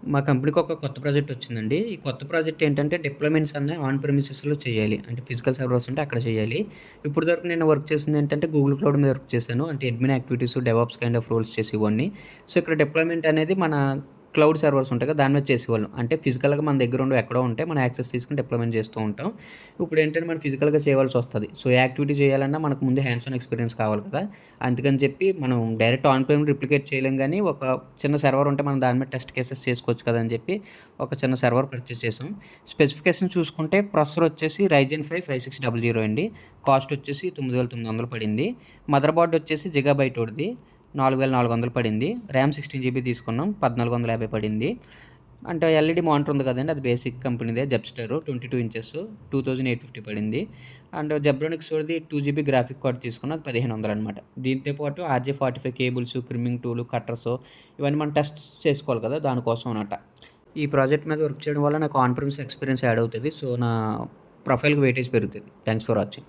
మా కంపెనీకి ఒక కొత్త ప్రాజెక్ట్ వచ్చిందండి. ఈ కొత్త ప్రాజెక్ట్ ఏంటంటే డిప్లాయ్‌మెంట్స్ అన్నీ ఆన్ ప్రెమిసెస్‌లో చేయాలి. అంటే ఫిజికల్ సర్వర్స్ ఉంటే అక్కడ చేయాలి. ఇప్పటివరకు నేను వర్క్ చేసిందేంటంటే గూగుల్ క్లౌడ్ మీద వర్క్ చేశాను. అంటే admin activities, DevOps kind of roles చేసేవాడిని. సో, ఇక్కడ డిప్లాయ్‌మెంట్ అనేది మన క్లౌడ్ సర్వర్స్ ఉంటాయి కదా! దాని మీద చేసేవాళ్ళం. అంటే ఫిజికల్‌గా మన దగ్గర ఉండవు ఎక్కడో ఉంటాయి. మనం యాక్సెస్ తీసుకొని డిప్లాయ్‌మెంట్ చేస్తూ ఉంటాం. ఇప్పుడేంటంటే మనం ఫిజికల్‌గా చేయవలసొస్తది. సో, ఏ యాక్టివిటీ చేయాలన్నా మనకు ముందు హ్యాండ్స్ ఆన్ ఎక్స్‌పీరియన్స్ కావాలి కదా! అందుకని చెప్పి మనం డైరెక్ట్ ఆన్ ప్రెమ్ రిప్లికేట్ చేయలేం గానీ, ఒక చిన్న సర్వర్ ఉంటే మనం దాని మీద టెస్ట్ కేసెస్ చేసుకోవచ్చు కదా! అని చెప్పి ఒక చిన్న సర్వర్ పర్చేస్ చేసాం. స్పెసిఫికేషన్ చూసుకుంటే ప్రాసెసర్ వచ్చేసి రైజెన్ 5 5600 అండి. కాస్ట్ వచ్చేసి 9900 పడింది. మదర్ బోర్డ్ వచ్చేసి జిగాబైటోడిది 4400 పడింది. ర్యామ్ 16 జీబీ తీసుకున్నాం. 1450 పడింది. అంటే ఎల్ఈడీ మానిటర్ ఉంది కదండీ! అది బేసిక్ కంపెనీదే జెబ్‌స్టర్ 22 ఇంచెస్ 2850 పడింది. అండ్ జెబ్రానిక్స్‌ది 2 జీబీ గ్రాఫిక్ కార్డ్ తీసుకున్నా అది 1500 అనమాట. దీంతో పాటు ఆర్‌జే45 కేబుల్స్, క్రిమ్మింగ్ టూల్, కట్టర్స్ ఇవన్నీ మనం టెస్ట్ చేసుకోవాలి కదా! దానికోసం అనమాట. ఈ ప్రాజెక్ట్ మీద వర్క్ చేయడం వల్ల నాకు ఆన్ ప్రిమిస్ ఎక్స్‌పీరియన్స్ యాడ్ అవుతది. సో, నా ప్రొఫైల్‌కి వెయిటేజ్ పెరుగుతది. Thanks for watching.